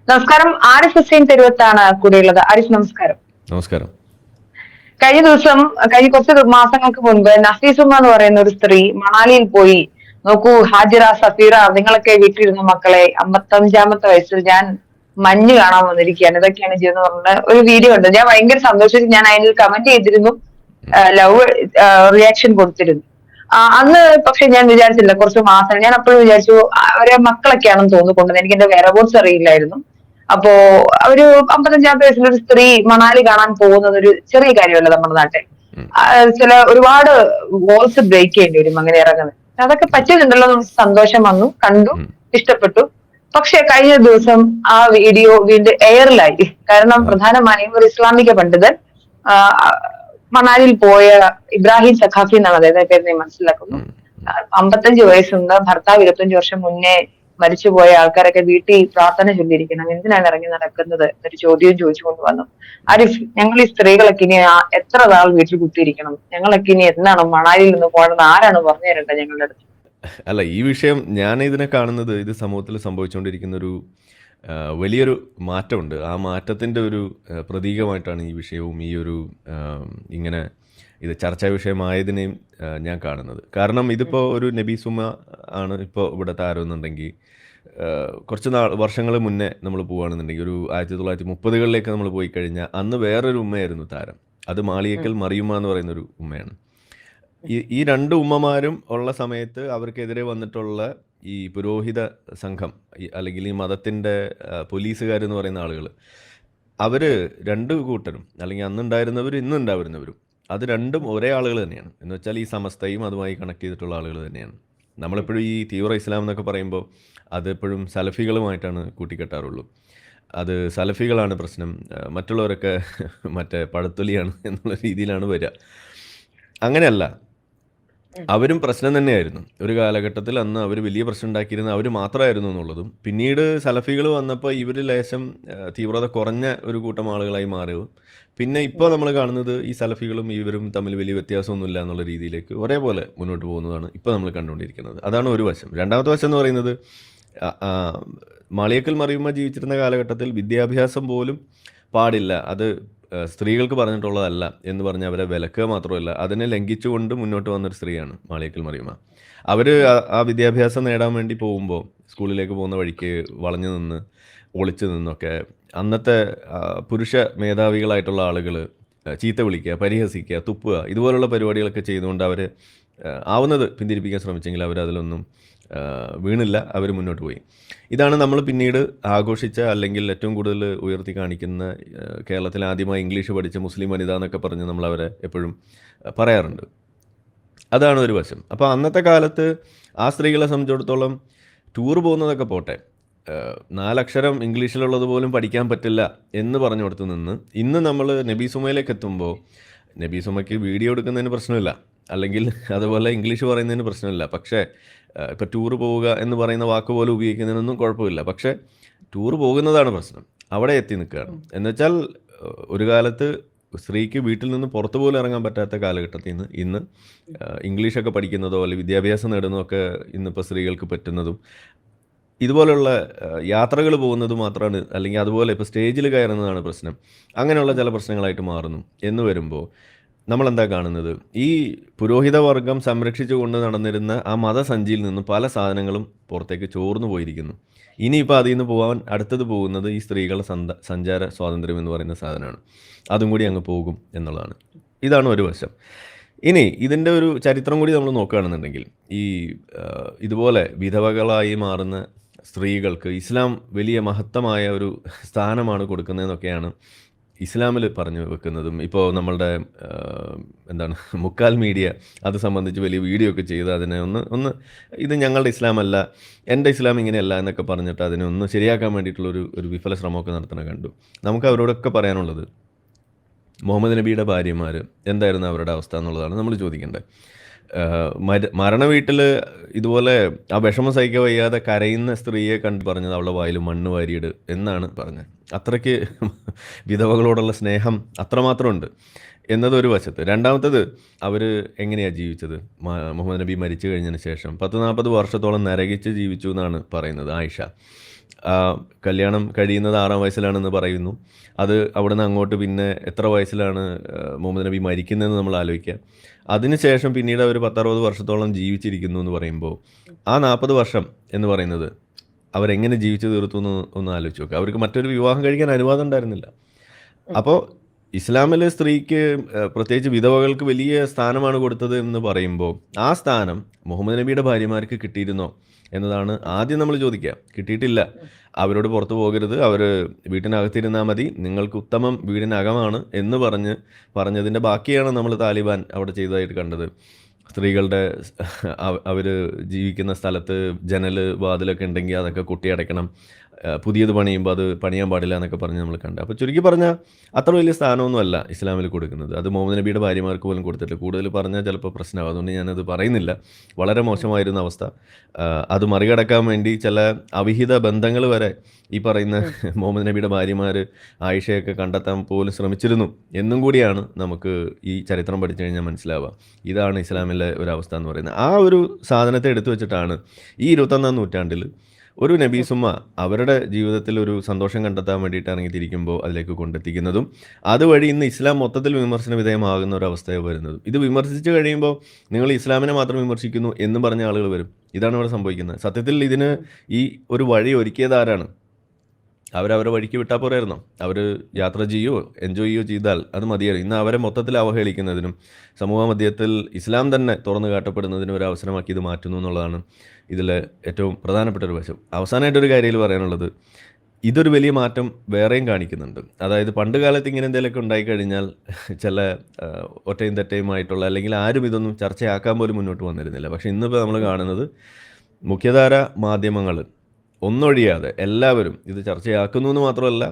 നമസ്കാരം. ആരിഫ് ഹുസൈൻ തെരുവത്താണ് കൂടെയുള്ളത്. ആരിഫ്, നമസ്കാരം. നമസ്കാരം. കഴിഞ്ഞ കുറച്ച് മാസങ്ങൾക്ക് മുൻപ് നഫീസുമ്മ എന്ന് പറയുന്ന ഒരു സ്ത്രീ മണാലിയിൽ പോയി. നോക്കൂ ഹാജിറ, സഫീറ, നിങ്ങളൊക്കെ വീട്ടിലിരുന്ന മക്കളെ, 55-ാമത്തെ വയസ്സിൽ ഞാൻ മഞ്ഞ് കാണാൻ വന്നിരിക്കുകയാണ്, ഇതൊക്കെയാണ് ജീവിതം എന്ന് പറഞ്ഞ ഒരു വീഡിയോ ഉണ്ട്. ഞാൻ ഭയങ്കര സന്തോഷിച്ചു. ഞാൻ അതിൽ കമന്റ് ചെയ്തിരുന്നു, ലവ് റിയാക്ഷൻ കൊടുത്തിരുന്നു. അന്ന് പക്ഷെ ഞാൻ വിചാരിച്ചില്ല, കുറച്ച് മാസം ഞാൻ അപ്പോഴും വിചാരിച്ചു അവരെ മക്കളൊക്കെയാണെന്ന് തോന്നുന്നു കൊണ്ടുവന്നത്. എനിക്ക് എന്റെ വേറബോട്ട്സ് അറിയില്ലായിരുന്നു. അപ്പോ ഒരു 55-ാമത്തെ വയസ്സിൽ ഒരു സ്ത്രീ മണാലി കാണാൻ പോകുന്നത് ഒരു ചെറിയ കാര്യമല്ല നമ്മുടെ നാട്ടിൽ. ഉം. ചില ഒരുപാട് വോൾസ് ബ്രേക്ക് ചെയ്യേണ്ടി വരും അങ്ങനെ ഇറങ്ങുന്നത്. അതൊക്കെ പറ്റുന്നുണ്ടല്ലോ, നമുക്ക് സന്തോഷം വന്നു, കണ്ടു, ഉം. ഇഷ്ടപ്പെട്ടു. പക്ഷെ കഴിഞ്ഞ ദിവസം ആ വീഡിയോ വീണ്ടും എയറിലായി. കാരണം ആ. പ്രധാനമായും ഒരു ഇസ്ലാമിക പണ്ഡിതൻ ആ, മണാലിയിൽ പോയ ഇബ്രാഹിം സഖാഫി എന്നാണ് അദ്ദേഹത്തിന്റെ പേര് ഞാൻ മനസ്സിലാക്കുന്നു. ഉം. 55 വയസ്സുണ്ട്, ഭർത്താവ് 25 വർഷം മുന്നേ മരിച്ചുപോയ ആൾക്കാരൊക്കെ വീട്ടിൽ പ്രാർത്ഥന ചൊല്ലിയിരിക്കണം, എന്തിനാണ് ഇറങ്ങി നടക്കുന്നത് എന്നൊരു ചോദ്യം ചോദിച്ചുകൊണ്ട് വന്നു. ആരിഫ്, ഞങ്ങൾ ഈ സ്ത്രീകളൊക്കെ ഇനി എത്ര നാൾ വീട്ടിൽ കുത്തിയിരിക്കണം? ഞങ്ങളൊക്കെ ഇനി എന്നാണ് മണാലിയിൽ നിന്ന് പോകണമെന്ന് ആരാണ് പറഞ്ഞു തരേണ്ടത് ഞങ്ങളുടെ അടുത്ത്? അല്ല, ഈ വിഷയം ഞാൻ ഇതിനെ കാണുന്നത്, ഇത് സമൂഹത്തിൽ സംഭവിച്ചുകൊണ്ടിരിക്കുന്ന ഒരു വലിയൊരു മാറ്റമുണ്ട്. ആ മാറ്റത്തിൻ്റെ ഒരു പ്രതീകമായിട്ടാണ് ഈ വിഷയവും ഈ ഒരു ഇങ്ങനെ ഇത് ചർച്ചാ വിഷയമായതിനെയും ഞാൻ കാണുന്നത്. കാരണം ഇതിപ്പോൾ ഒരു നബീസുമ ആണ് ഇപ്പോൾ ഇവിടെ താരമെന്നുണ്ടെങ്കിൽ, കുറച്ച് വർഷങ്ങൾ മുന്നേ നമ്മൾ പോവുകയാണെന്നുണ്ടെങ്കിൽ, ഒരു 1930കളിലേക്ക് നമ്മൾ പോയി കഴിഞ്ഞാൽ അന്ന് വേറൊരു ഉമ്മയായിരുന്നു താരം. അത് മാളിയേക്കൽ മറിയുമ്മ എന്ന് പറയുന്നൊരു ഉമ്മയാണ്. ഈ രണ്ട് ഉമ്മമാരും ഉള്ള സമയത്ത് അവർക്കെതിരെ വന്നിട്ടുള്ള ഈ പുരോഹിത സംഘം, അല്ലെങ്കിൽ ഈ മതത്തിൻ്റെ പോലീസുകാരെന്ന് പറയുന്ന ആളുകൾ, അവർ രണ്ട് കൂട്ടരും, അല്ലെങ്കിൽ അന്നുണ്ടായിരുന്നവരും ഇന്നുണ്ടായിരുന്നവരും, അത് രണ്ടും ഒരേ ആളുകൾ തന്നെയാണ്. എന്ന് വെച്ചാൽ ഈ സമസ്തയും അതുമായി കണക്ട് ചെയ്തിട്ടുള്ള ആളുകൾ തന്നെയാണ്. നമ്മളെപ്പോഴും ഈ തീവ്ര ഇസ്ലാം എന്നൊക്കെ പറയുമ്പോൾ അതെപ്പോഴും സലഫികളുമായിട്ടാണ് കൂട്ടിക്കെട്ടാറുള്ളൂ. അത് സലഫികളാണ് പ്രശ്നം, മറ്റുള്ളവരൊക്കെ മറ്റേ പഴത്തൊലിയാണ് എന്നുള്ള രീതിയിലാണ് വരിക. അങ്ങനെയല്ല, അവരും പ്രശ്നം തന്നെയായിരുന്നു ഒരു കാലഘട്ടത്തിൽ. അന്ന് അവർ വലിയ പ്രശ്നം ഉണ്ടാക്കിയിരുന്ന അവർ മാത്രമായിരുന്നു എന്നുള്ളതും, പിന്നീട് സലഫികൾ വന്നപ്പോൾ ഇവർ ലേശം തീവ്രത കുറഞ്ഞ ഒരു കൂട്ടം ആളുകളായി മാറുകയും, പിന്നെ ഇപ്പോൾ നമ്മൾ കാണുന്നത് ഈ സലഫികളും ഇവരും തമ്മിൽ വലിയ വ്യത്യാസമൊന്നുമില്ല എന്നുള്ള രീതിയിലേക്ക് ഒരേപോലെ മുന്നോട്ട് പോകുന്നതാണ് ഇപ്പോൾ നമ്മൾ കണ്ടുകൊണ്ടിരിക്കുന്നത്. അതാണ് ഒരു വശം. രണ്ടാമത്തെ വശം എന്ന് പറയുന്നത്, മാളിയേക്കൽ മറിയുമ്മ ജീവിച്ചിരുന്ന കാലഘട്ടത്തിൽ വിദ്യാഭ്യാസം പോലും പാടില്ല, അത് സ്ത്രീകൾക്ക് പറഞ്ഞിട്ടുള്ളതല്ല എന്ന് പറഞ്ഞ് അവരെ വിലക്കുക മാത്രമല്ല, അതിനെ ലംഘിച്ചുകൊണ്ട് മുന്നോട്ട് വന്നൊരു സ്ത്രീയാണ് മാളിയേക്കൽ മറിയുമ്മ. അവർ ആ വിദ്യാഭ്യാസം നേടാൻ വേണ്ടി പോകുമ്പോൾ സ്കൂളിലേക്ക് പോകുന്ന വഴിക്ക് വളഞ്ഞു നിന്ന് ഒളിച്ചു നിന്നൊക്കെ അന്നത്തെ പുരുഷ മേധാവികളായിട്ടുള്ള ആളുകൾ ചീത്ത വിളിക്കുക, പരിഹസിക്കുക, തുപ്പുക, ഇതുപോലുള്ള പരിപാടികളൊക്കെ ചെയ്തുകൊണ്ട് അവർ ആവുന്നത് പിന്തിരിപ്പിക്കാൻ ശ്രമിച്ചെങ്കിൽ അവരതിലൊന്നും വീണില്ല, അവർ മുന്നോട്ട് പോയി. ഇതാണ് നമ്മൾ പിന്നീട് ആഘോഷിച്ച, അല്ലെങ്കിൽ ഏറ്റവും കൂടുതൽ ഉയർത്തി കാണിക്കുന്ന, കേരളത്തിൽ ആദ്യമായി ഇംഗ്ലീഷ് പഠിച്ച മുസ്ലിം വനിത എന്നൊക്കെ പറഞ്ഞ് നമ്മളവരെ എപ്പോഴും പറയാറുണ്ട്. അതാണ് ഒരു വശം. അപ്പോൾ അന്നത്തെ കാലത്ത് ആ സ്ത്രീകളെ സംബന്ധിച്ചിടത്തോളം ടൂർ പോകുന്നതൊക്കെ പോട്ടെ, 4 അക്ഷരം ഇംഗ്ലീഷിലുള്ളത് പോലും പഠിക്കാൻ പറ്റില്ല എന്ന് പറഞ്ഞു കൊടുത്ത് നിന്ന്, ഇന്ന് നമ്മൾ നബീസുമയിലേക്ക് എത്തുമ്പോൾ നബീസുമയ്ക്ക് വീഡിയോ എടുക്കുന്നതിന് പ്രശ്നമില്ല, അല്ലെങ്കിൽ അതുപോലെ ഇംഗ്ലീഷ് പറയുന്നതിന് പ്രശ്നമില്ല. പക്ഷേ ഇപ്പോൾ ടൂർ പോവുക എന്ന് പറയുന്ന വാക്ക് പോലും ഉപയോഗിക്കുന്നതിനൊന്നും കുഴപ്പമില്ല. പക്ഷേ ടൂർ പോകുന്നതാണ് പ്രശ്നം, അവിടെ എത്തി നിൽക്കുകയാണ്. എന്നുവെച്ചാൽ ഒരു കാലത്ത് സ്ത്രീക്ക് വീട്ടിൽ നിന്ന് പുറത്തു പോലും ഇറങ്ങാൻ പറ്റാത്ത കാലഘട്ടത്തിൽ നിന്ന് ഇന്ന് ഇംഗ്ലീഷൊക്കെ പഠിക്കുന്നതോ അല്ലെങ്കിൽ വിദ്യാഭ്യാസം നേടുന്നതൊക്കെ ഇന്നിപ്പോൾ സ്ത്രീകൾക്ക് പറ്റുന്നതും, ഇതുപോലുള്ള യാത്രകൾ പോകുന്നത് മാത്രമാണ്, അല്ലെങ്കിൽ അതുപോലെ ഇപ്പോൾ സ്റ്റേജിൽ കയറുന്നതാണ് പ്രശ്നം, അങ്ങനെയുള്ള ചില പ്രശ്നങ്ങളായിട്ട് മാറുന്നു എന്ന് വരുമ്പോൾ നമ്മളെന്താ കാണുന്നത്? ഈ പുരോഹിതവർഗം സംരക്ഷിച്ചു കൊണ്ട് നടന്നിരുന്ന ആ മതസഞ്ചിയിൽ നിന്ന് പല സാധനങ്ങളും പുറത്തേക്ക് ചോർന്നു പോയിരിക്കുന്നു. ഇനിയിപ്പോൾ അതിൽ നിന്ന് പോകാൻ അടുത്തത് പോകുന്നത് ഈ സ്ത്രീകളുടെ സഞ്ചാര സ്വാതന്ത്ര്യം എന്ന് പറയുന്ന സാധനമാണ്. അതും കൂടി അങ്ങ് പോകും എന്നുള്ളതാണ്. ഇതാണ് ഒരു വശം. ഇനി ഇതിൻ്റെ ഒരു ചരിത്രം കൂടി നമ്മൾ നോക്കുകയാണെന്നുണ്ടെങ്കിൽ, ഈ ഇതുപോലെ വിധവകളായി മാറുന്ന സ്ത്രീകൾക്ക് ഇസ്ലാം വലിയ മഹത്തമായ ഒരു സ്ഥാനമാണ് കൊടുക്കുന്നതെന്നൊക്കെയാണ് ഇസ്ലാമിൽ പറഞ്ഞു വെക്കുന്നതും. ഇപ്പോൾ നമ്മളുടെ എന്താണ് മുക്കാൽ മീഡിയ അത് സംബന്ധിച്ച് വലിയ വീഡിയോ ഒക്കെ ചെയ്ത് അതിനെ ഒന്ന് ഇത് ഞങ്ങളുടെ ഇസ്ലാം അല്ല, എൻ്റെ ഇസ്ലാം ഇങ്ങനെയല്ല എന്നൊക്കെ പറഞ്ഞിട്ട് അതിനെ ഒന്ന് ശരിയാക്കാൻ വേണ്ടിയിട്ടുള്ളൊരു വിഫല ശ്രമമൊക്കെ നടത്തണ കണ്ടു. നമുക്ക് അവരോടൊക്കെ പറയാനുള്ളത്, മുഹമ്മദ് നബിയുടെ ഭാര്യമാർ എന്തായിരുന്നു അവരുടെ അവസ്ഥ എന്നുള്ളതാണ് നമ്മൾ ചോദിക്കേണ്ടത്. മരണ വീട്ടിൽ ഇതുപോലെ ആ വിഷമം സഹിക്കാൻ വയ്യാതെ കരയുന്ന സ്ത്രീയെ കണ്ട് പറഞ്ഞത് അവളുടെ വായിൽ മണ്ണ് വാരിയിട് എന്നാണ് പറഞ്ഞത്. അത്രയ്ക്ക് വിധവകളോടുള്ള സ്നേഹം അത്രമാത്രമുണ്ട് എന്നതൊരു വശത്ത്. രണ്ടാമത്തത്, അവർ എങ്ങനെയാണ് ജീവിച്ചത്? മുഹമ്മദ് നബി മരിച്ചു കഴിഞ്ഞതിന് ശേഷം 10-40 വർഷത്തോളം നരകിച്ച് ജീവിച്ചു എന്നാണ് പറയുന്നത് ആയിഷ. കല്യാണം കഴിയുന്നത് 6-ാം വയസ്സിലാണെന്ന് പറയുന്നു. അത് അവിടെ നിന്ന് അങ്ങോട്ട് പിന്നെ എത്ര വയസ്സിലാണ് മുഹമ്മദ് നബി മരിക്കുന്നതെന്ന് നമ്മൾ ആലോചിക്കുക. അതിനുശേഷം പിന്നീട് അവർ 10-60 വർഷത്തോളം ജീവിച്ചിരിക്കുന്നു എന്ന് പറയുമ്പോൾ ആ 40 വർഷം എന്ന് പറയുന്നത് അവരെങ്ങനെ ജീവിച്ചു തീർത്തു എന്ന് ഒന്ന് ആലോചിച്ച് നോക്കുക. അവർക്ക് മറ്റൊരു വിവാഹം കഴിക്കാൻ അനുവാദം ഉണ്ടായിരുന്നില്ല. അപ്പോൾ ഇസ്ലാമിലെ സ്ത്രീക്ക് പ്രത്യേകിച്ച് വിധവകൾക്ക് വലിയ സ്ഥാനമാണ് കൊടുത്തത് എന്ന് പറയുമ്പോൾ ആ സ്ഥാനം മുഹമ്മദ് നബിയുടെ ഭാര്യമാർക്ക് കിട്ടിയിരുന്നോ എന്നതാണ് ആദ്യം നമ്മൾ ചോദിക്കുക. കിട്ടിയിട്ടില്ല. അവരോട് പുറത്തു പോകരുത്, അവർ വീട്ടിനകത്തിരുന്നാൽ മതി, നിങ്ങൾക്ക് ഉത്തമം വീടിനകമാണ് എന്ന് പറഞ്ഞതിൻ്റെ ബാക്കിയാണ് നമ്മൾ താലിബാൻ അവിടെ ചെയ്തതായിട്ട് കണ്ടത്. സ്ത്രീകളുടെ അവർ ജീവിക്കുന്ന സ്ഥലത്ത് ജനൽ വാതിലൊക്കെ ഉണ്ടെങ്കിൽ അതൊക്കെ കുട്ടിയടയ്ക്കണം, പുതിയത് പണിയുമ്പോൾ അത് പണിയാൻ പാടില്ല എന്നൊക്കെ പറഞ്ഞ് നമ്മൾ കണ്ടു. അപ്പോൾ ചുരുക്കി പറഞ്ഞാൽ അത്ര വലിയ സ്ഥാനമൊന്നുമല്ല ഇസ്ലാമിൽ കൊടുക്കുന്നത്. അത് മുഹമ്മദ് നബിയുടെ ഭാര്യമാർക്ക് പോലും കൊടുത്തിട്ടില്ല. കൂടുതൽ പറഞ്ഞാൽ ചിലപ്പോൾ പ്രശ്നമാകും, അതുകൊണ്ട് ഞാനത് പറയുന്നില്ല. വളരെ മോശമായിരുന്ന അവസ്ഥ. അത് മറികടക്കാൻ വേണ്ടി ചില അവിഹിത ബന്ധങ്ങൾ വരെ ഈ പറയുന്ന മുഹമ്മദ് നബിയുടെ ഭാര്യമാർ ആയിഷയൊക്കെ കണ്ടെത്താൻ പോലും ശ്രമിച്ചിരുന്നു എന്നും കൂടിയാണ് നമുക്ക് ഈ ചരിത്രം പഠിച്ചു കഴിഞ്ഞാൽ മനസ്സിലാവുക. ഇതാണ് ഇസ്ലാമിലെ ഒരവസ്ഥ എന്ന് പറയുന്നത്. ആ ഒരു സാധനത്തെ എടുത്തു വെച്ചിട്ടാണ് ഈ 21-ാം നൂറ്റാണ്ടിൽ ഒരു നബീസുമ്മ അവരുടെ ജീവിതത്തിൽ ഒരു സന്തോഷം കണ്ടെത്താൻ വേണ്ടിയിട്ട് ഇറങ്ങിത്തിരിക്കുമ്പോൾ അതിലേക്ക് കൊണ്ടെത്തിക്കുന്നതും അതുവഴി ഇന്ന് ഇസ്ലാം മൊത്തത്തിൽ വിമർശന വിധേയമാകുന്ന ഒരു അവസ്ഥയെ വരുന്നതും. ഇത് വിമർശിച്ച് കഴിയുമ്പോൾ നിങ്ങൾ ഇസ്ലാമിനെ മാത്രം വിമർശിക്കുന്നു എന്ന് പറഞ്ഞ ആളുകൾ വരും. ഇതാണ് ഇവിടെ സംഭവിക്കുന്നത്. സത്യത്തിൽ ഇതിന് ഈ ഒരു വഴി ഒരുക്കിയതാരാണ്? അവരവരെ വഴിക്ക് വിട്ടാൽ പോരായിരുന്നോ? അവർ യാത്ര ചെയ്യുകയോ എൻജോയ് ചെയ്യുകയോ ചെയ്താൽ അത് മതിയായിരുന്നു. ഇന്ന് അവരെ മൊത്തത്തിൽ അവഹേളിക്കുന്നതിനും സമൂഹ മധ്യത്തിൽ ഇസ്ലാം തന്നെ തുറന്നു കാട്ടപ്പെടുന്നതിനും ഒരു അവസരമാക്കി ഇത് മാറ്റുന്നു എന്നുള്ളതാണ് ഇതിലെ ഏറ്റവും പ്രധാനപ്പെട്ട ഒരു വശം. അവസാനമായിട്ടൊരു കാര്യം പറയാനുള്ളത്, ഇതൊരു വലിയ മാറ്റം വേറെയും കാണിക്കുന്നുണ്ട്. അതായത് പണ്ട് കാലത്ത് ഇങ്ങനെ എന്തെങ്കിലുമൊക്കെ ഉണ്ടായിക്കഴിഞ്ഞാൽ ചില ഒറ്റയും തെറ്റയുമായിട്ടുള്ള അല്ലെങ്കിൽ ആരും ഇതൊന്നും ചർച്ചയാക്കാൻ പോലും മുന്നോട്ട് വന്നിരുന്നില്ല. പക്ഷേ ഇന്നിപ്പോൾ നമ്മൾ കാണുന്നത് മുഖ്യധാര മാധ്യമങ്ങൾ ഒന്നൊഴിയാതെ എല്ലാവരും ഇത് ചർച്ചയാക്കുന്നു എന്ന് മാത്രമല്ല,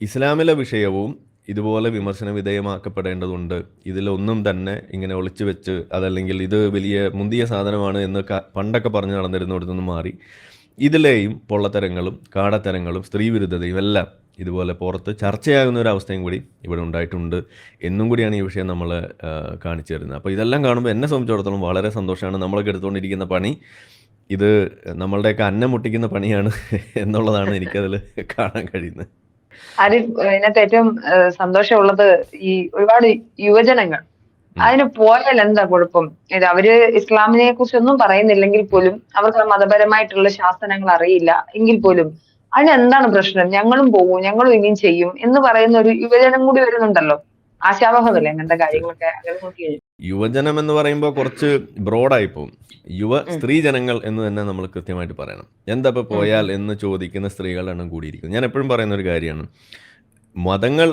ഇസ്ലാമിലെ വിഷയവും ഇതുപോലെ വിമർശന വിധേയമാക്കപ്പെടേണ്ടതുണ്ട്. ഇതിലൊന്നും തന്നെ ഇങ്ങനെ ഒളിച്ചു വെച്ച് അതല്ലെങ്കിൽ ഇത് വലിയ മുന്തിയ സാധനമാണ് എന്ന് പണ്ടൊക്കെ പറഞ്ഞു നടന്നിരുന്നിടത്തുനിന്ന് മാറി ഇതിലെയും പൊള്ളത്തരങ്ങളും കാടത്തരങ്ങളും സ്ത്രീവിരുദ്ധതയും എല്ലാം ഇതുപോലെ പുറത്ത് ചർച്ചയാകുന്ന ഒരു അവസ്ഥയും കൂടി ഇവിടെ ഉണ്ടായിട്ടുണ്ട് എന്നും കൂടിയാണ് ഈ വിഷയം നമ്മൾ കാണിച്ചു തരുന്നത്. അപ്പോൾ ഇതെല്ലാം കാണുമ്പോൾ എന്നെ സംബന്ധിച്ചിടത്തോളം വളരെ സന്തോഷമാണ്. നമ്മളൊക്കെ എടുത്തുകൊണ്ടിരിക്കുന്ന പണി ഇത് നമ്മളുടെയൊക്കെ അന്നം മുട്ടിക്കുന്ന പണിയാണ് എന്നുള്ളതാണ് എനിക്കതിൽ കാണാൻ കഴിയുന്നത്. ആരിഫ്, ഇതിനകത്ത് ഏറ്റവും സന്തോഷമുള്ളത് ഈ ഒരുപാട് യുവജനങ്ങൾ അതിന് പോയാൽ എന്താ കുഴപ്പം? ഇത് അവര് ഇസ്ലാമിനെ കുറിച്ചൊന്നും പറയുന്നില്ലെങ്കിൽ പോലും അവർക്ക് മതപരമായിട്ടുള്ള ശാസനങ്ങൾ അറിയില്ല എങ്കിൽ പോലും അതിനെന്താണ് പ്രശ്നം, ഞങ്ങളും പോകും, ഞങ്ങളും ഇനിയും ചെയ്യും എന്ന് പറയുന്ന ഒരു യുവജനം കൂടി വരുന്നുണ്ടല്ലോ. ആശാവഹമല്ലേ അങ്ങനത്തെ കാര്യങ്ങളൊക്കെ അങ്ങനെ നോക്കി കഴിഞ്ഞു. യുവജനം എന്ന് പറയുമ്പോൾ കുറച്ച് ബ്രോഡായി പോകും. സ്ത്രീ ജനങ്ങൾ എന്ന് തന്നെ നമ്മൾ കൃത്യമായിട്ട് പറയണം. എന്താ ഇപ്പോൾ പോയാൽ എന്ന് ചോദിക്കുന്ന സ്ത്രീകളുടെ എണ്ണം കൂടിയിരിക്കും. ഞാൻ എപ്പോഴും പറയുന്ന ഒരു കാര്യമാണ്, മതങ്ങൾ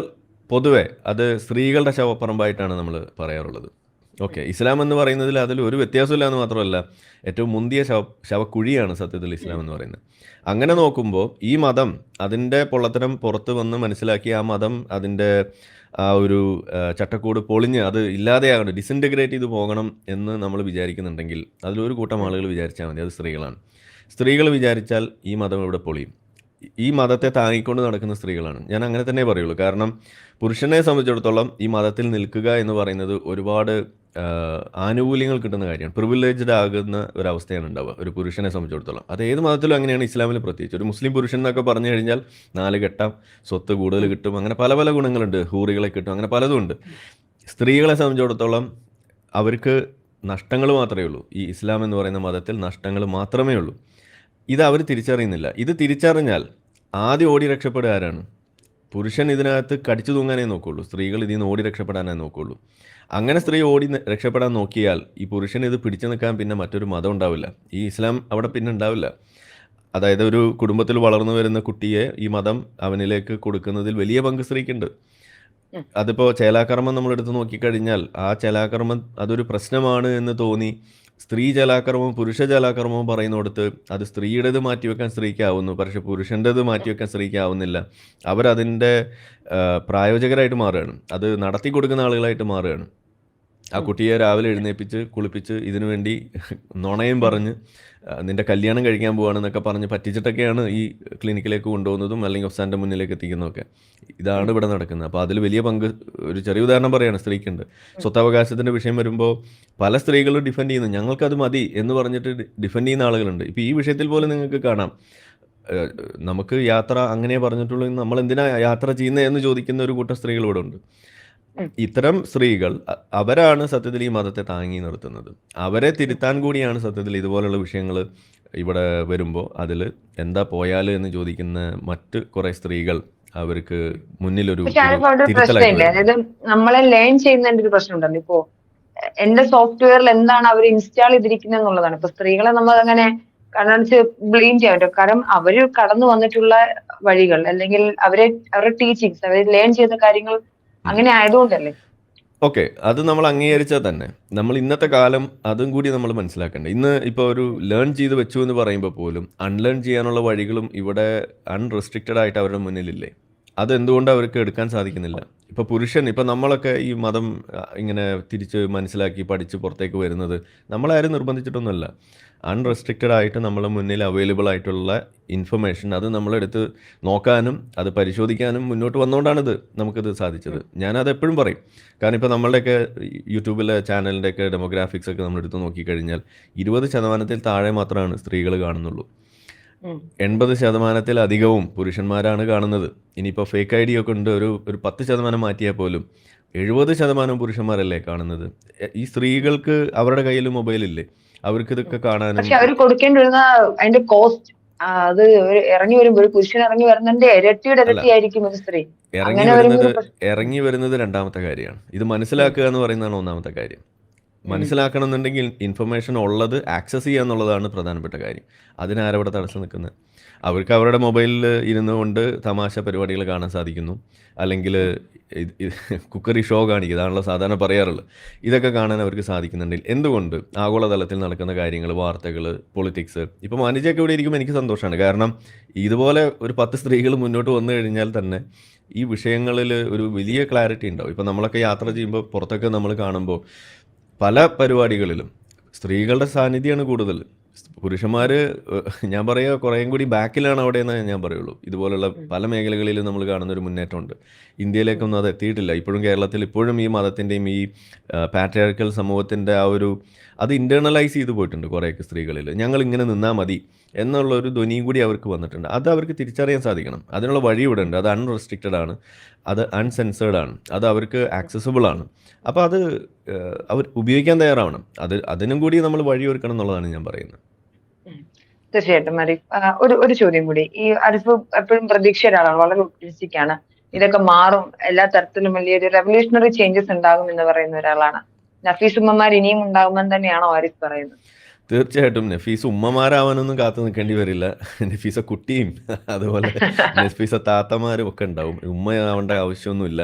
പൊതുവെ അത് സ്ത്രീകളുടെ ശവപ്പറമ്പായിട്ടാണ് നമ്മൾ പറയാറുള്ളത്. ഓക്കെ, ഇസ്ലാം എന്ന് പറയുന്നതിൽ അതിൽ ഒരു വ്യത്യാസമില്ല എന്ന് മാത്രമല്ല, ഏറ്റവും മുന്തിയ ശവക്കുഴിയാണ് സത്യത്തിൽ ഇസ്ലാം എന്ന് പറയുന്നത്. അങ്ങനെ നോക്കുമ്പോൾ ഈ മതം അതിൻ്റെ പൊള്ളത്തരം പുറത്ത് വന്ന് മനസ്സിലാക്കി ആ മതം അതിൻ്റെ ആ ഒരു ചട്ടക്കൂട് പൊളിഞ്ഞ് അത് ഇല്ലാതെയാകണം, ഡിസിൻറ്റഗ്രേറ്റ് ചെയ്ത് പോകണം എന്ന് നമ്മൾ വിചാരിക്കുന്നുണ്ടെങ്കിൽ അതിലൊരു കൂട്ടം ആളുകൾ വിചാരിച്ചാൽ മതി, അത് സ്ത്രീകളാണ്. സ്ത്രീകൾ വിചാരിച്ചാൽ ഈ മതം ഇവിടെ പൊളിയും. ഈ മതത്തെ താങ്ങിക്കൊണ്ട് നടക്കുന്ന സ്ത്രീകളാണ്. ഞാൻ അങ്ങനെ തന്നെ പറയുള്ളൂ. കാരണം പുരുഷനെ സംബന്ധിച്ചിടത്തോളം ഈ മതത്തിൽ നിൽക്കുക എന്ന് പറയുന്നത് ഒരുപാട് ആനുകൂല്യങ്ങൾ കിട്ടുന്ന കാര്യമാണ്. പ്രിവിലേജ്ഡ് ആകുന്ന ഒരവസ്ഥയാണ് ഉണ്ടാവുക ഒരു പുരുഷനെ സംബന്ധിച്ചിടത്തോളം. അത് ഏത് മതത്തിലും അങ്ങനെയാണ്, ഇസ്ലാമിൽ പ്രത്യേകിച്ച്. ഒരു മുസ്ലിം പുരുഷൻ എന്നൊക്കെ പറഞ്ഞു കഴിഞ്ഞാൽ 4 കെട്ടാം, സ്വത്ത് കൂടുതൽ കിട്ടും, അങ്ങനെ പല പല ഗുണങ്ങളുണ്ട്, ഹൂറികളെ കിട്ടും, അങ്ങനെ പലതും ഉണ്ട്. സ്ത്രീകളെ സംബന്ധിച്ചിടത്തോളം അവർക്ക് നഷ്ടങ്ങൾ മാത്രമേ ഉള്ളൂ. ഈ ഇസ്ലാം എന്ന് പറയുന്ന മതത്തിൽ നഷ്ടങ്ങൾ മാത്രമേ ഉള്ളൂ. ഇത് അവർ തിരിച്ചറിയുന്നില്ല. ഇത് തിരിച്ചറിഞ്ഞാൽ ആദ്യം ഓടി രക്ഷപ്പെടുക ആരാണ്? പുരുഷൻ ഇതിനകത്ത് കടിച്ചു തൂങ്ങാനേ നോക്കുള്ളൂ, സ്ത്രീകൾ ഇതിൽ നിന്ന് ഓടി രക്ഷപ്പെടാനേ നോക്കുള്ളൂ. അങ്ങനെ സ്ത്രീ ഓടി രക്ഷപ്പെടാൻ നോക്കിയാൽ ഈ പുരുഷൻ ഇത് പിടിച്ചു നിൽക്കാൻ പിന്നെ മറ്റൊരു മതം ഉണ്ടാവില്ല, ഈ ഇസ്ലാം അവിടെ പിന്നെ ഉണ്ടാവില്ല. അതായത് ഒരു കുടുംബത്തിൽ വളർന്നു വരുന്ന കുട്ടിയെ ഈ മതം അവനിലേക്ക് കൊടുക്കുന്നതിൽ വലിയ പങ്ക് സ്ത്രീക്കുണ്ട്. അതിപ്പോൾ ചേലാകർമ്മം നമ്മളെടുത്ത് നോക്കിക്കഴിഞ്ഞാൽ ആ ചേലാകർമ്മം അതൊരു പ്രശ്നമാണ് എന്ന് തോന്നി സ്ത്രീ ചേലാകർമ്മവും പുരുഷ ചേലാകർമ്മവും പറയുന്നിടത്ത് അത് സ്ത്രീയുടേത് മാറ്റിവെക്കാൻ സ്ത്രീക്കാവുന്നു, പക്ഷേ പുരുഷൻ്റേത് മാറ്റിവെക്കാൻ സ്ത്രീക്കാവുന്നില്ല. അവരതിൻ്റെ പ്രായോജകരായിട്ട് മാറുകയാണ്, അത് നടത്തി കൊടുക്കുന്ന ആളുകളായിട്ട് മാറുകയാണ്. ആ കുട്ടിയെ രാവിലെ എഴുന്നേൽപ്പിച്ച് കുളിപ്പിച്ച് ഇതിനു വേണ്ടി നുണയും പറഞ്ഞ് നിൻ്റെ കല്യാണം കഴിക്കാൻ പോവാണെന്നൊക്കെ പറഞ്ഞ് പറ്റിച്ചിട്ടൊക്കെയാണ് ഈ ക്ലിനിക്കിലേക്ക് കൊണ്ടുപോകുന്നതും അല്ലെങ്കിൽ ഒഫ്സാൻ്റെ മുന്നിലേക്ക് എത്തിക്കുന്നതൊക്കെ. ഇതാണ് ഇവിടെ നടക്കുന്നത്. അപ്പോൾ അതിൽ വലിയ പങ്ക്, ഒരു ചെറിയ ഉദാഹരണം പറയുകയാണ്, സ്ത്രീക്കുണ്ട്. സ്വത്തവകാശത്തിൻ്റെ വിഷയം വരുമ്പോൾ പല സ്ത്രീകളും ഡിഫെൻഡ് ചെയ്യുന്നു, ഞങ്ങൾക്കത് മതി എന്ന് പറഞ്ഞിട്ട് ഡിഫെൻഡ് ചെയ്യുന്ന ആളുകളുണ്ട്. ഇപ്പോൾ ഈ വിഷയത്തിൽ പോലും നിങ്ങൾക്ക് കാണാം, നമുക്ക് യാത്ര അങ്ങനെ പറഞ്ഞിട്ടുള്ളൂ, നമ്മൾ എന്തിനാ യാത്ര ചെയ്യുന്നതെന്ന് ചോദിക്കുന്ന ഒരു കൂട്ടം സ്ത്രീകൾ ഇവിടെ ഉണ്ട്. ഉം. ഇത്തരം സ്ത്രീകൾ അവരാണ് സത്യത്തിൽ ഈ മതത്തെ താങ്ങി നിർത്തുന്നത്. അവരെ തിരുത്താൻ കൂടിയാണ് സത്യത്തിൽ ഇതുപോലുള്ള വിഷയങ്ങൾ ഇവിടെ വരുമ്പോൾ അതിൽ എന്താ പോയാൽ എന്ന് ചോദിക്കുന്ന മറ്റ് കുറേ സ്ത്രീകൾ അവർക്ക് മുന്നിലൊരു പക്ഷെ ഒരു അതിപ്പോ അവിടെ ഒരു തിരുത്തലായിട്ട് പ്രശ്നമില്ലേ? വരുന്നത്. അതായത് നമ്മളെ ലേൺ ചെയ്യുന്നതിന്റെ ഒരു പ്രശ്നമുണ്ടല്ലോ. ഇപ്പോ എന്റെ സോഫ്റ്റ്വെയറിൽ എന്താണ് അവർ ഇൻസ്റ്റാൾ ചെയ്തിരിക്കുന്നത് എന്നുള്ളതാണ്. ഇപ്പൊ സ്ത്രീകളെ നമ്മൾ അങ്ങനെ കണ്ണടച്ച് ബ്ലെയിം ചെയ്യാൻ പറ്റും. കാരണം അവര് കടന്നു വന്നിട്ടുള്ള വഴികൾ അല്ലെങ്കിൽ അവരുടെ ടീച്ചിങ്സ് അവർ ലേൺ ചെയ്ത കാര്യങ്ങൾ ഉം. അങ്ങനെ ആയതുകൊണ്ടല്ലേ. ഓക്കെ, അത് നമ്മൾ അംഗീകരിച്ചാൽ തന്നെ നമ്മൾ ഇന്നത്തെ കാലം അതും കൂടി നമ്മൾ മനസ്സിലാക്കേണ്ടത്. ഇന്ന് ഇപ്പോൾ ഒരു ലേൺ ചെയ്ത് വെച്ചു എന്ന് പറയുമ്പോൾ പോലും അൺലേൺ ചെയ്യാനുള്ള വഴികളും ഇവിടെ അൺറെസ്ട്രിക്റ്റഡ് ആയിട്ട് അവരുടെ മുന്നിലില്ലേ? അതെന്തുകൊണ്ട് അവർക്ക് എടുക്കാൻ സാധിക്കുന്നില്ല? ഇപ്പോൾ പുരുഷൻ, ഇപ്പോൾ നമ്മളൊക്കെ ഈ മതം ഇങ്ങനെ തിരിച്ച് മനസ്സിലാക്കി പഠിച്ച് പുറത്തേക്ക് വരുന്നത് നമ്മളാരും നിർബന്ധിച്ചിട്ടൊന്നുമല്ല. അൺറെസ്ട്രിക്റ്റഡ് ആയിട്ട് നമ്മളെ മുന്നിൽ അവൈലബിൾ ആയിട്ടുള്ള ഇൻഫർമേഷൻ അത് നമ്മളെടുത്ത് നോക്കാനും അത് പരിശോധിക്കാനും മുന്നോട്ട് വന്നുകൊണ്ടാണിത് നമുക്കിത് സാധിച്ചത്. ഞാനത് എപ്പോഴും പറയും. കാരണം ഇപ്പോൾ നമ്മളുടെയൊക്കെ യൂട്യൂബിലെ ചാനലിൻ്റെയൊക്കെ ഡെമോഗ്രാഫിക്സ് ഒക്കെ നമ്മളെടുത്ത് നോക്കിക്കഴിഞ്ഞാൽ 20% താഴെ മാത്രമാണ് സ്ത്രീകൾ കാണുന്നുള്ളൂ. ഉം. 80% പുരുഷന്മാരാണ് കാണുന്നത്. ഇനിയിപ്പോൾ ഫേക്ക് ഐ ഡി ഒക്കെ ഉണ്ട്, ഒരു 10% മാറ്റിയാൽ പോലും 70% പുരുഷന്മാരല്ലേ കാണുന്നത്. ഈ സ്ത്രീകൾക്ക് അവരുടെ കയ്യിൽ മൊബൈലില്ലേ? അവർക്ക് ഇതൊക്കെ കാണാനും പക്ഷെ അവർ കൊടുക്കേണ്ടി വരുന്ന അതിന്റെ കോസ്റ്റ് അത് ഇറങ്ങി വരുമ്പോൾ ഒരു പുരുഷൻ ഇറങ്ങി വരുന്നതിന്റെ ഇരട്ടിയുടെ അല്ല, ഇരട്ടിയായിരിക്കും ഒരു സ്ത്രീ. ഇറങ്ങി അങ്ങനെ വരുമ്പോൾ വരുന്നത് ഒരു പ്രശ്നം. ഇറങ്ങി വരുന്നത് രണ്ടാമത്തെ കാര്യമാണ്. ഇത് മനസ്സിലാക്കുക എന്ന് പറയുന്നതാണ് ഒന്നാമത്തെ കാര്യം. ഉം. മനസ്സിലാക്കണം എന്നുണ്ടെങ്കിൽ ഇൻഫർമേഷൻ ഉള്ളത് ആക്സസ് ചെയ്യുക എന്നുള്ളതാണ് പ്രധാനപ്പെട്ട കാര്യം. അതിനാരവിടെ തടസ്സം നിൽക്കുന്നത്? അവർക്ക് അവരുടെ മൊബൈലിൽ ഇരുന്നു കൊണ്ട് തമാശ പരിപാടികൾ കാണാൻ സാധിക്കുന്നു, അല്ലെങ്കിൽ കുക്കറി ഷോ കാണിക്കുക, അതാണല്ലോ സാധാരണ പറയാറുള്ളത്. ഇതൊക്കെ കാണാൻ അവർക്ക് സാധിക്കുന്നുണ്ടെങ്കിൽ എന്തുകൊണ്ട് ആഗോളതലത്തിൽ നടക്കുന്ന കാര്യങ്ങൾ, വാർത്തകൾ, പൊളിറ്റിക്സ്, ഇപ്പോൾ മാനിജയൊക്കെ ഇവിടെ ഇരിക്കുമ്പോൾ എനിക്ക് സന്തോഷമാണ്. കാരണം ഇതുപോലെ ഒരു 10 സ്ത്രീകൾ മുന്നോട്ട് വന്നു കഴിഞ്ഞാൽ തന്നെ ഈ വിഷയങ്ങളിൽ ഒരു വലിയ ക്ലാരിറ്റി ഉണ്ടാവും. ഇപ്പോൾ നമ്മളൊക്കെ യാത്ര ചെയ്യുമ്പോൾ പുറത്തൊക്കെ നമ്മൾ കാണുമ്പോൾ പല പരിപാടികളിലും സ്ത്രീകളുടെ സാന്നിധ്യമാണ് കൂടുതൽ. പുരുഷന്മാർ ഞാൻ പറയുക കുറേയും കൂടി ബാക്കിലാണ് അവിടെ എന്ന് ഞാൻ പറയുള്ളൂ. ഇതുപോലുള്ള പല മേഖലകളിലും നമ്മൾ കാണുന്നൊരു മുന്നേറ്റമുണ്ട്. ഇന്ത്യയിലേക്കൊന്നും അത് എത്തിയിട്ടില്ല. ഇപ്പോഴും കേരളത്തിൽ ഇപ്പോഴും ഈ മതത്തിൻ്റെയും ഈ പാട്രിയാർക്കൽ സമൂഹത്തിൻ്റെ ആ ഒരു അത് ഇൻറ്റേർണലൈസ് ചെയ്ത് പോയിട്ടുണ്ട് കുറേയൊക്കെ സ്ത്രീകളിൽ. ഞങ്ങൾ ഇങ്ങനെ നിന്നാൽ മതി എന്നുള്ളൊരു ധ്വനിയും കൂടി അവർക്ക് വന്നിട്ടുണ്ട്. അത് അവർക്ക് തിരിച്ചറിയാൻ സാധിക്കണം. അതിനുള്ള വഴി ഇവിടെ ഉണ്ട്. അത് അൺറെസ്ട്രിക്റ്റഡ് ആണ്, അത് അൺസെൻസേർഡ് ആണ്, അത് അവർക്ക് ആക്സസിബിൾ ആണ്. അപ്പോൾ അത് അവർ ഉപയോഗിക്കാൻ തയ്യാറാവണം. അതിനും കൂടി നമ്മൾ വഴിയൊരുക്കണം എന്നുള്ളതാണ് ഞാൻ പറയുന്നത്. ഉം. തീർച്ചയായിട്ടും അരിഫ്. ഒരു ചോദ്യം കൂടി. ഈ അരിഫ് എപ്പോഴും പ്രതീക്ഷയുടെ ആളാണ്, വളരെ ഒപ്റ്റിമിസ്റ്റിക് ആണ്. ഇതൊക്കെ മാറും, എല്ലാ തരത്തിലും വലിയൊരു റെവല്യൂഷണറി ചേഞ്ചസ് ഉണ്ടാകും എന്ന് പറയുന്ന ഒരാളാണ്. നഫീസ് ഉമ്മമാർ ഇനിയും ഉണ്ടാകുമെന്ന് തന്നെയാണോ ആരിഫ് പറയുന്നത്? തീർച്ചയായിട്ടും നഫീസ് ഉമ്മമാരാവാനൊന്നും കാത്തു നിൽക്കേണ്ടി വരില്ല. നഫീസ കുട്ടിയും അതുപോലെ നഫീസ താത്തമാരും ഒക്കെ ഉണ്ടാവും. ഉമ്മയാവേണ്ട ആവശ്യമൊന്നുമില്ല.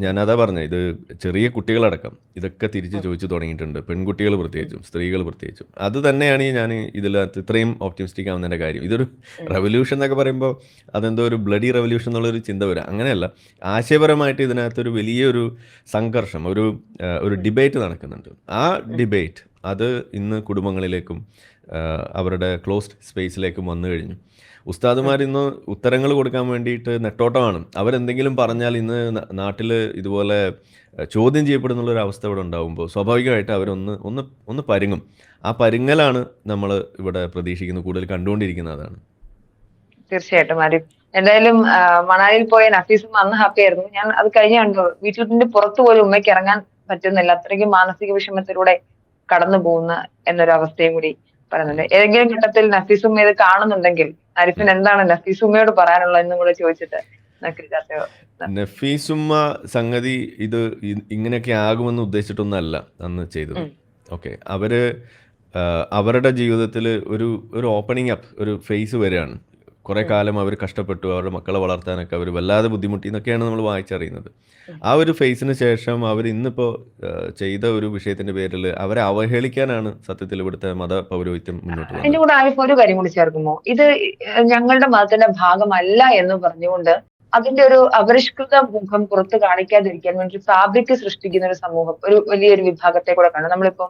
ഞാനതാ പറഞ്ഞത്, ഇത് ചെറിയ കുട്ടികളടക്കം ഇതൊക്കെ തിരിച്ച് ചോദിച്ചു തുടങ്ങിയിട്ടുണ്ട്. പെൺകുട്ടികൾ പ്രത്യേകിച്ചും സ്ത്രീകൾ പ്രത്യേകിച്ചും. അത് തന്നെയാണ് ഞാൻ ഇതിനകത്ത് ഇത്രയും ഓപ്റ്റിമിസ്റ്റിക് ആവുന്നതിൻ്റെ കാര്യം. ഇതൊരു റെവല്യൂഷൻ എന്നൊക്കെ പറയുമ്പോൾ അതെന്തോ ഒരു ബ്ലഡി റെവല്യൂഷൻ എന്നുള്ളൊരു ചിന്ത വരിക, അങ്ങനെയല്ല. ആശയപരമായിട്ട് ഇതിനകത്തൊരു വലിയൊരു സംഘർഷം, ഒരു ഡിബേറ്റ് നടക്കുന്നുണ്ട്. ആ ഡിബേറ്റ് അത് ഇന്ന് കുടുംബങ്ങളിലേക്കും അവരുടെ ക്ലോസ്ഡ് സ്പേസിലേക്കും വന്നു കഴിഞ്ഞു. ഉസ്താദുമാർ ഇന്ന് ഉത്തരങ്ങൾ കൊടുക്കാൻ വേണ്ടിയിട്ട് നെട്ടോട്ടമാണ്. അവരെന്തെങ്കിലും പറഞ്ഞാൽ ഇന്ന് നാട്ടിൽ ഇതുപോലെ ചോദ്യം ചെയ്യപ്പെടുന്നുള്ളൊരു അവസ്ഥ ഇവിടെ ഉണ്ടാകുമ്പോൾ സ്വാഭാവികമായിട്ട് ഒന്ന് പരുങ്ങും. ആ പരുങ്ങലാണ് നമ്മൾ ഇവിടെ പ്രതീക്ഷിക്കുന്നത്, കൂടുതൽ കണ്ടുകൊണ്ടിരിക്കുന്നത് അതാണ്. തീർച്ചയായിട്ടും ആരിഫ്. എന്തായാലും മണാലിയിൽ പോയ നഫീസും അന്ന് ഹാപ്പി ആയിരുന്നു. ഞാൻ അത് കഴിഞ്ഞ് കണ്ടു. വീട്ടിന്റെ പുറത്തു പോലും ഉമ്മയ്ക്ക് ഇറങ്ങാൻ പറ്റുന്നില്ല, അത്രയ്ക്കും മാനസിക വിഷമത്തിലൂടെ കടന്നു പോകുന്ന എന്നൊരു അവസ്ഥയും കൂടി പറയുന്നുണ്ട്. ഏതെങ്കിലും ഘട്ടത്തിൽ നഫീസുമ്മ ഇത് കാണുന്നുണ്ടെങ്കിൽ ആരിഫിന് എന്താണ് നഫീസുമ്മയോട് പറയാനുള്ളത് എന്നും കൂടെ ചോദിച്ചിട്ട് നഫീസുമ്മ സംഗതി ഇത് ഇങ്ങനെയൊക്കെ ആകുമെന്ന് ഉദ്ദേശിച്ചിട്ടൊന്നല്ല അന്ന് ചെയ്തത്. ഓക്കെ, അവരുടെ ജീവിതത്തിൽ ഒരു ഓപ്പണിംഗ് അപ്പ്, ഒരു ഫേസ് വരികയാണ്. കുറേ കാലം അവർ കഷ്ടപ്പെട്ടു, അവരുടെ മക്കളെ വളർത്താനൊക്കെ അവർ വല്ലാതെ ബുദ്ധിമുട്ടി എന്നൊക്കെയാണ് നമ്മൾ വായിച്ചറിയുന്നത്. ആ ഒരു ഫേസിന് ശേഷം അവർ ഇന്നിപ്പോൾ ചെയ്ത ഒരു വിഷയത്തിൻ്റെ പേരിൽ അവരെ അവഹേളിക്കാനാണ് സത്യത്തിൽ ഇവിടുത്തെ മത പൗരോഹിത്യം മുന്നോട്ട് പോകുന്നത്. അതിന്റെ കൂടെ ആരിഫ് ഒരു കാര്യം കൂടി ചേർക്കുമോ? ഇത് ഞങ്ങളുടെ മതത്തിന്റെ ഭാഗമല്ല എന്ന് പറഞ്ഞുകൊണ്ട് അതിന്റെ ഒരു അപരിഷ്കൃത മുഖം പുറത്ത് കാണിക്കാതിരിക്കാൻ വേണ്ടി ഫാബ്രിക് സൃഷ്ടിക്കുന്ന ഒരു സമൂഹം, ഒരു വലിയൊരു വിഭാഗത്തെ കൂടെ കാണാം. നമ്മളിപ്പം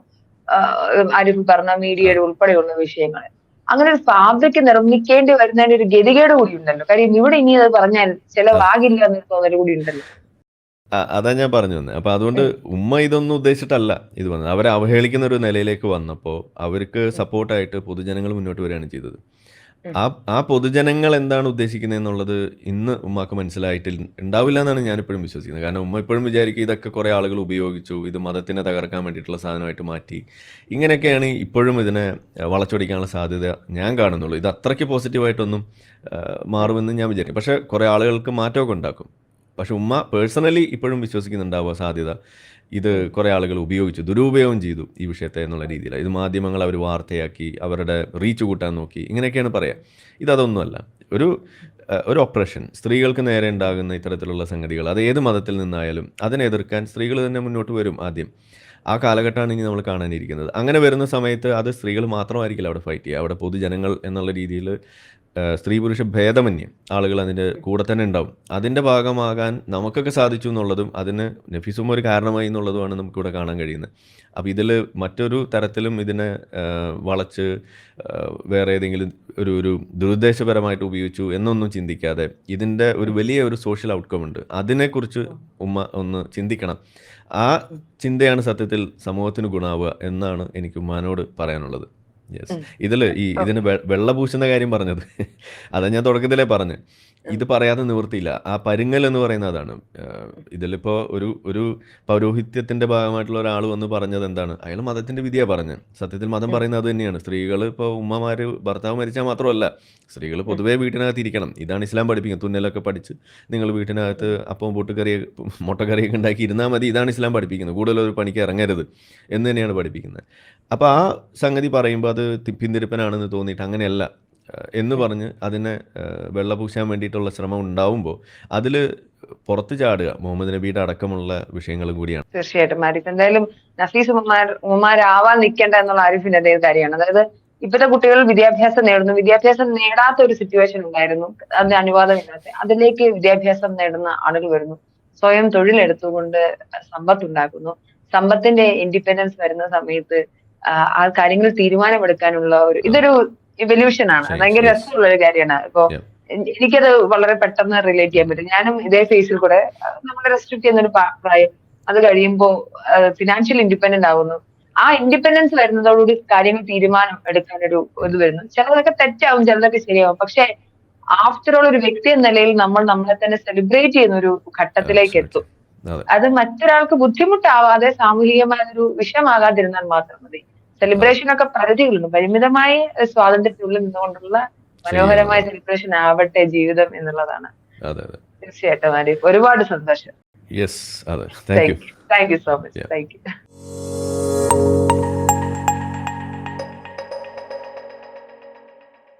ആരിഫ് പറഞ്ഞ മീഡിയയുടെ ഉൾപ്പെടെയുള്ള വിഷയങ്ങൾ, അങ്ങനെ ഒരു ഫാബ്രിക് നിർമ്മിക്കേണ്ടി വരുന്നതിന്റെ ഒരു ഗതികേട് കൂടി ഉണ്ടല്ലോ. കാര്യം ഇവിടെ ഇനി അത് പറഞ്ഞാൽ ചിലവാകില്ല എന്നൊരു തോന്നൽ കൂടി ഉണ്ടല്ലോ. അതാ ഞാൻ പറഞ്ഞു വന്നത്. അപ്പോൾ അതുകൊണ്ട് ഉമ്മ ഇതൊന്നും ഉദ്ദേശിച്ചിട്ടല്ല ഇത് വന്നത്. അവരെ അവഹേളിക്കുന്ന ഒരു നിലയിലേക്ക് വന്നപ്പോൾ അവർക്ക് സപ്പോർട്ടായിട്ട് പൊതുജനങ്ങൾ മുന്നോട്ട് വരികയാണ് ചെയ്തത്. ആ പൊതുജനങ്ങൾ എന്താണ് ഉദ്ദേശിക്കുന്നത് എന്നുള്ളത് ഇന്ന് ഉമ്മാക്ക് ഉണ്ടാവില്ല എന്നാണ് ഞാനിപ്പോഴും വിശ്വസിക്കുന്നത്. കാരണം ഉമ്മ ഇപ്പോഴും വിചാരിക്കും ഇതൊക്കെ കുറേ ആളുകൾ ഉപയോഗിച്ചു, ഇത് മതത്തിനെ തകർക്കാൻ വേണ്ടിയിട്ടുള്ള സാധനമായിട്ട് മാറ്റി, ഇങ്ങനെയൊക്കെയാണ് ഇപ്പോഴും ഇതിനെ വളച്ചൊടിക്കാനുള്ള സാധ്യത ഞാൻ കാണുന്നുള്ളൂ. ഇത് അത്രയ്ക്ക് പോസിറ്റീവായിട്ടൊന്നും മാറുമെന്ന് ഞാൻ വിചാരിക്കും. പക്ഷേ കുറേ ആളുകൾക്ക് മാറ്റമൊക്കെ ഉണ്ടാക്കും. പക്ഷെ ഉമ്മ പേഴ്സണലി ഇപ്പോഴും വിശ്വസിക്കുന്നുണ്ടാവുക സാധ്യത ഇത് കുറേ ആളുകൾ ഉപയോഗിച്ചു, ദുരുപയോഗം ചെയ്തു ഈ വിഷയത്തെ എന്നുള്ള രീതിയിലാണ്. ഇത് മാധ്യമങ്ങൾ അവർ വാർത്തയാക്കി അവരുടെ റീച്ച് കൂട്ടാൻ നോക്കി, ഇങ്ങനെയൊക്കെയാണ് പറയുക. ഇതൊന്നുമല്ല. ഒരു ഒപ്രഷൻ, സ്ത്രീകൾക്ക് നേരെ ഉണ്ടാകുന്ന ഇത്തരത്തിലുള്ള സംഗതികൾ, അത് ഏത് മതത്തിൽ നിന്നായാലും അതിനെ എതിർക്കാൻ സ്ത്രീകൾ തന്നെ മുന്നോട്ട് വരും ആദ്യം. ആ കാലഘട്ടമാണ് ഇനി നമ്മൾ കാണാനിരിക്കുന്നത്. അങ്ങനെ വരുന്ന സമയത്ത് അത് സ്ത്രീകൾ മാത്രമായിരിക്കില്ല അവിടെ ഫൈറ്റ് ചെയ്യുക. അവിടെ പൊതുജനങ്ങൾ എന്നുള്ള രീതിയിൽ സ്ത്രീ പുരുഷ ഭേദമന്യേ ആളുകൾ അതിൻ്റെ കൂടെ തന്നെ ഉണ്ടാവും. അതിൻ്റെ ഭാഗമാകാൻ നമുക്കൊക്കെ സാധിച്ചു എന്നുള്ളതും അതിന് നഫീസും ഒരു കാരണമായി എന്നുള്ളതുമാണ് നമുക്കിവിടെ കാണാൻ കഴിയുന്നത്. അപ്പോൾ ഇതിൽ മറ്റൊരു തരത്തിലും ഇതിനെ വളച്ച് വേറെ ഏതെങ്കിലും ഒരു ദുരുദ്ദേശപരമായിട്ട് ഉപയോഗിച്ചു എന്നൊന്നും ചിന്തിക്കാതെ ഇതിൻ്റെ ഒരു വലിയ ഒരു സോഷ്യൽ ഔട്ട്കം ഉണ്ട്, അതിനെക്കുറിച്ച് ഉമ്മ ഒന്ന് ചിന്തിക്കണം. ആ ചിന്തയാണ് സത്യത്തിൽ സമൂഹത്തിന് ഗുണമാവുക എന്നാണ് എനിക്ക് ഉമ്മാനോട് പറയാനുള്ളത്. യെസ്. ഇതിന് വെള്ള പൂശുന്ന കാര്യം പറഞ്ഞത് അതാ ഞാൻ തുടക്കത്തിലേ പറഞ്ഞു. ഇത് പറയാതെ നിവൃത്തിയില്ല. ആ പരുങ്ങൽ എന്ന് പറയുന്നത് അതാണ്. ഇതിലിപ്പോൾ ഒരു പൗരോഹിത്യത്തിൻ്റെ ഭാഗമായിട്ടുള്ള ഒരാൾ വന്ന് പറഞ്ഞത് എന്താണ്, അയാൾ മതത്തിൻ്റെ വിധിയാണ് പറഞ്ഞത്. സത്യത്തിൽ മതം പറയുന്നത് അത് തന്നെയാണ്. സ്ത്രീകൾ ഇപ്പോൾ ഉമ്മമാർ ഭർത്താവ് മരിച്ചാൽ മാത്രമല്ല, സ്ത്രീകൾ പൊതുവേ വീട്ടിനകത്ത് ഇരിക്കണം. ഇതാണ് ഇസ്ലാം പഠിപ്പിക്കുന്നത്. തുന്നലൊക്കെ പഠിച്ച് നിങ്ങൾ വീട്ടിനകത്ത് അപ്പം മുട്ടക്കറിയൊക്കെ ഉണ്ടാക്കി ഇരുന്നാൽ മതി. ഇതാണ് ഇസ്ലാം പഠിപ്പിക്കുന്നത്. കൂടുതലൊരു പണിക്ക് ഇറങ്ങരുത് എന്ന് തന്നെയാണ് പഠിപ്പിക്കുന്നത്. അപ്പോൾ ആ സംഗതി പറയുമ്പോൾ അത് പിന്തിരിപ്പനാണെന്ന് തോന്നിയിട്ട് അങ്ങനെയല്ല എന്ന് പറഞ്ഞ് അതിനെ വെള്ളപൂശാൻ വേണ്ടിയിട്ടുള്ള ശ്രമം ഉണ്ടാവുമ്പോൾ അതിൽ പുറത്തു ചാടുക മുഹമ്മദ് നബിയുടെ അടക്കമുള്ള വിഷയങ്ങളും കൂടിയാണ്. തീർച്ചയായിട്ടും ആരിഫ്, എന്തായാലും നഫീസ് ഉമ്മമാരാവാൻ നിൽക്കേണ്ട എന്നുള്ള ആരിഫിന്റെ അതേ കാര്യമാണ്. അതായത് ഇപ്പോഴത്തെ കുട്ടികൾ വിദ്യാഭ്യാസം നേടുന്നു, വിദ്യാഭ്യാസം നേടാത്ത ഒരു സിറ്റുവേഷൻ ഉണ്ടായിരുന്നു, അതിന് അനുവാദമില്ലാത്ത, അതിലേക്ക് വിദ്യാഭ്യാസം നേടുന്ന ആളുകൾ വരുന്നു, സ്വയം തൊഴിലെടുത്തുകൊണ്ട് സമ്പത്ത് ഉണ്ടാക്കുന്നു. സമ്പത്തിന്റെ ഇൻഡിപെൻഡൻസ് വരുന്ന സമയത്ത് ആ കാര്യങ്ങൾ തീരുമാനമെടുക്കാനുള്ള ഇതൊരു ഇവല്യൂഷൻ ആണ്. ഭയങ്കര രസമുള്ള ഒരു കാര്യമാണ്. ഇപ്പൊ എനിക്കത് വളരെ പെട്ടെന്ന് റിലേറ്റ് ചെയ്യാൻ പറ്റും. ഞാനും ഇതേ ഫേസിൽ കൂടെ നമ്മളെ റെസ്ട്രിക്ട് ചെയ്യുന്ന ഒരു പ്രായം, അത് കഴിയുമ്പോൾ ഫിനാൻഷ്യൽ ഇൻഡിപെൻഡന്റ് ആവുന്നു. ആ ഇൻഡിപെൻഡൻസ് വരുന്നതോടുകൂടി കാര്യങ്ങൾ തീരുമാനം എടുക്കാനൊരു ഇത് വരുന്നു. ചിലതൊക്കെ തെറ്റാവും, ചിലതൊക്കെ ശരിയാവും. പക്ഷെ ആഫ്റ്റർ ഓൾ ഒരു വ്യക്തി എന്ന നിലയിൽ നമ്മൾ നമ്മളെ തന്നെ സെലിബ്രേറ്റ് ചെയ്യുന്ന ഒരു ഘട്ടത്തിലേക്ക് എത്തും. അത് മറ്റൊരാൾക്ക് ബുദ്ധിമുട്ടാവാതെ സാമൂഹികമായ ഒരു വിഷയമാകാതിരുന്നാൽ മാത്രം മതി. സെലിബ്രേഷൻ ഒക്കെ പരിധികളുണ്ട്. പരിമിതമായ സ്വാതന്ത്ര്യത്തിനുള്ളിൽ നിന്നുകൊണ്ടുള്ള മനോഹരമായ സെലിബ്രേഷൻ ആവട്ടെ ജീവിതം എന്നുള്ളതാണ്. തീർച്ചയായിട്ടും ആരിഫ്, ഒരുപാട് സന്തോഷം. Thank you so much. Thank you.